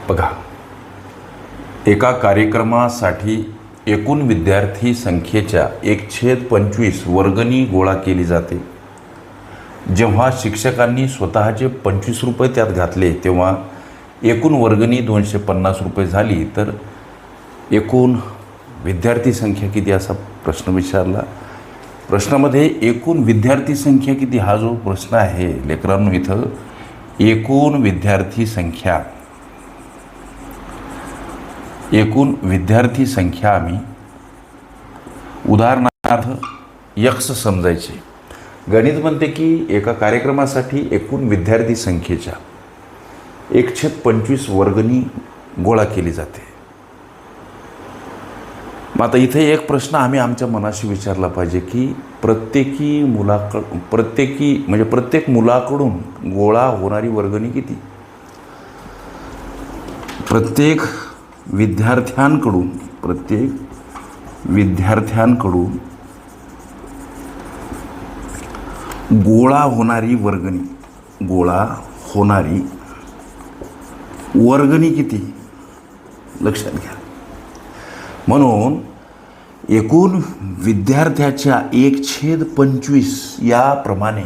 बघा, एका कार्यक्रमासाठी एकूण विद्यार्थी संख्येच्या 1/25 वर्गणी गोळा केली जाते. जेव्हा शिक्षकांनी स्वतःचे 25 रुपये त्यात घातले तेव्हा एकूण वर्गणी 250 रुपये झाली. तर एकूण विद्यार्थी संख्या किती असा प्रश्न विचारला. प्रश्नामध्ये एकूण विद्यार्थी संख्या किती हा जो प्रश्न आहे लेकरांनो, इथं एकूण विद्यार्थी संख्या आम्ही उदाहरणार्थ यक्स समजायचे. गणित म्हणते की एका कार्यक्रमासाठी एकूण विद्यार्थी संख्येच्या 1/25 वर्गणी गोळा केली जाते. मग आता इथे एक प्रश्न आम्ही आमच्या मनाशी विचारला पाहिजे की प्रत्येक मुलाकडून गोळा होणारी वर्गणी किती. प्रत्येक विद्यार्थ्यांकडून गोळा होणारी वर्गणी किती लक्षात घ्या. म्हणून एकूण विद्यार्थ्याच्या 1/25 याप्रमाणे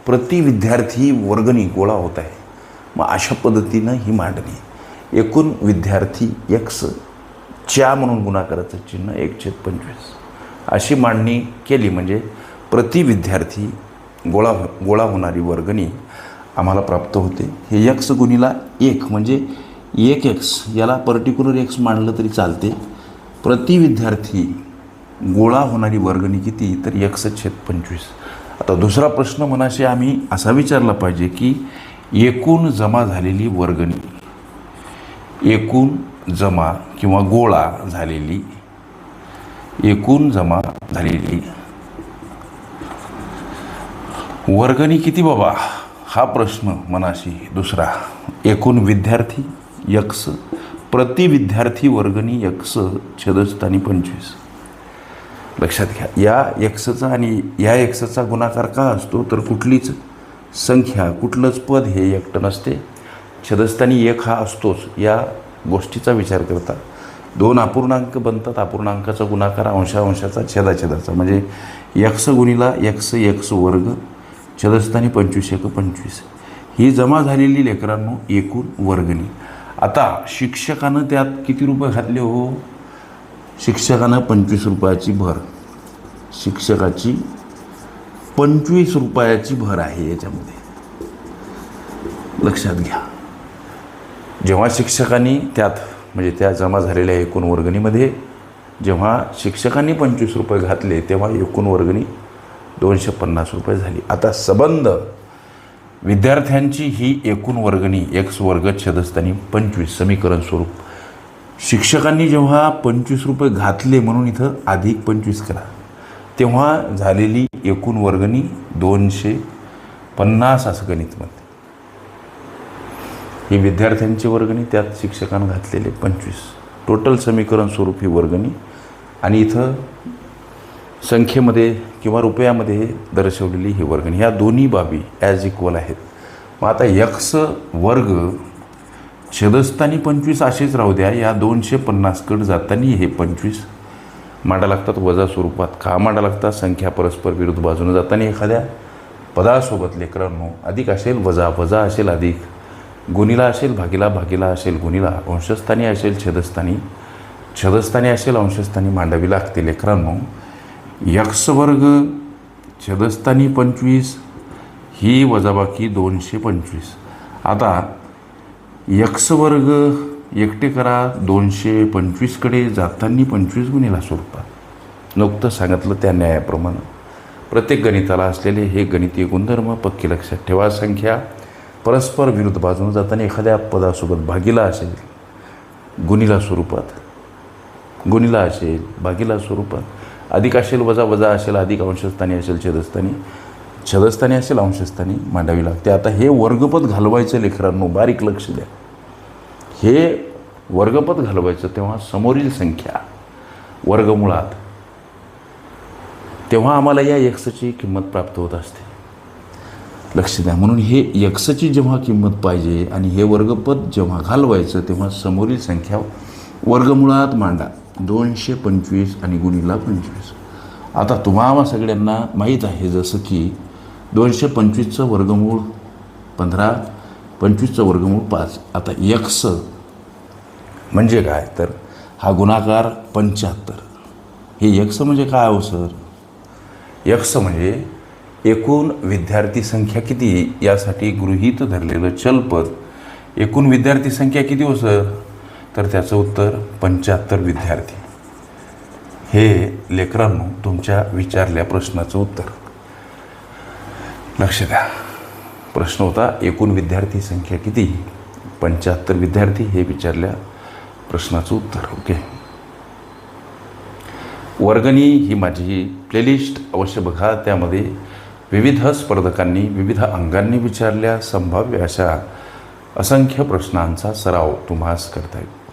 प्रति विद्यार्थी वर्गणी गोळा होत आहे. मग अशा पद्धतीनं ही मांडणी एकूण विद्यार्थी एक्स च्या म्हणून गुणाकाराचं चिन्ह 1/25 अशी मांडणी केली म्हणजे प्रति विद्यार्थी गोळा होणारी वर्गणी आम्हाला प्राप्त होते. हे एक्स गुणिला 1 म्हणजे 1x, याला पर्टिक्युलर एक्स मांडलं तरी चालते. प्रति विद्यार्थी गोळा होणारी वर्गणी किती, तर 1/25. आता दुसरा प्रश्न मनाशी आम्ही असा विचारला पाहिजे की एकूण जमा झालेली वर्गणी, एकूण जमा किंवा गोळा झालेली वर्गणी किती बाबा, हा प्रश्न मनाशी. दुसरा, एकूण विद्यार्थी यक्स प्रति विद्यार्थी वर्गणी यक्स छेदस्थानी 25. लक्षात घ्या, या एक्सचा आणि या एक्सचा गुणाकार का असतो, तर कुठलीच संख्या कुठलंच पद हे एकटं नसते. छेदस्थानी 1 हा असतोच. या गोष्टीचा विचार करता 2 अपूर्णांक बनतात. अपूर्णांकाचा गुणाकार अंशाचा छेदाचा म्हणजे यक्स गुणिला यक्स वर्ग छेदस्थानी 25 ही जमा झालेली लेकरांनो एकूण वर्गणी. आता शिक्षकानं त्यात किती रुपये घातले हो, शिक्षकानं 25 रुपयाची भर, शिक्षकाची 25 रुपयाची भर आहे याच्यामध्ये. लक्षात घ्या, जेव्हा शिक्षकांनी त्यात म्हणजे त्या जमा झालेल्या एकूण वर्गणीमध्ये जेव्हा शिक्षकांनी 25 रुपये घातले तेव्हा एकूण वर्गणी 250 रुपये झाली. आता संबंध विद्यार्थ्यांची ही एकूण वर्गणी एक्स वर्ग छेदस्थानी 25 समीकरण स्वरूप. शिक्षकांनी जेव्हा 25 रुपये घातले म्हणून इथं अधिक 25 करा, तेव्हा झालेली एकूण वर्गणी 250 असं गणित म्हणते. ही विद्यार्थ्यांची वर्गणी त्यात शिक्षकांनी घातलेले 25 टोटल समीकरण स्वरूप ही वर्गणी. आणि इथं संख्येमध्ये किंवा रुपयामध्ये दर्शवलेली ही वर्गणी. ह्या दोन्ही बाबी ॲज इक्वल आहेत. मग आता यक्स वर्ग छेदस्थानी 25 असेच राहू द्या. या 250कडे जाताना हे 25 मांडा लागतात वजा स्वरूपात. का मांडा लागतात, संख्या परस्पर विरुद्ध बाजूने जाताना एखाद्या पदासोबत लेकरांनो अधिक असेल वजा असेल अधिक, गुणिला असेल भागिला असेल गुणिला, अंशस्थानी असेल छेदस्थानी असेल अंशस्थानी मांडावी लागते लेकरांनो. यक्स वर्ग छेदस्थानी 25 ही वजाबाकी 225. आता यक्स वर्ग एकटे करा, 225कडे जाताना 25 गुणिला स्वरूपात. नुकतं सांगितलं त्या न्यायाप्रमाणे प्रत्येक गणिताला असलेले हे गणितीय गुणधर्म पक्की लक्षात ठेवा. संख्या परस्पर विरुद्ध बाजूने जाताना एखाद्या पदासोबत भागिला असेल गुणिला स्वरूपात, गुणिला असेल भागिला स्वरूपात, अधिक असेल वजा असेल अधिक, अंशस्थानी असेल छेदस्थानी असेल अंशस्थानी मांडावी लागते. आता हे वर्गपद घालवायचं लेकरांनो, बारीक लक्ष द्या. हे वर्गपद घालवायचं तेव्हा समोरील संख्या वर्गमुळात, तेव्हा आम्हाला या एक्सची किंमत प्राप्त होत असते. लक्ष द्या. म्हणून हे एक्सची जेव्हा किंमत पाहिजे आणि हे वर्गपद जेव्हा घालवायचं तेव्हा समोरील संख्या वर्गमुळात मांडा. 225 आणि गुणिला 25. आता तुम्हाला सगळ्यांना माहीत आहे जसं की 225चं वर्गमूळ 15, 25चं वर्गमूळ 5. आता एक्स म्हणजे काय तर हा गुणाकार 75. हे एक्स म्हणजे काय हो सर? एक्स म्हणजे एकूण विद्यार्थी संख्या किती यासाठी गृहीत धरलेलं चलपद. एकूण विद्यार्थी संख्या किती हो सर? तर त्याचं उत्तर 75 विद्यार्थी. हे लेकरांनो तुमच्या विचारल्या प्रश्नाचं उत्तर. लक्ष द्या. प्रश्न होता एकूण विद्यार्थी संख्या किती? 75 विद्यार्थी हे विचारल्या प्रश्नाचं उत्तर. ओके. वर्गणी ही माझी प्लेलिस्ट अवश्य बघा. त्यामध्ये विविध स्पर्धकांनी विविध अंगांनी विचारल्या संभाव्य अशा असंख्य प्रश्नांचा सराव तुम्हास करता येईल.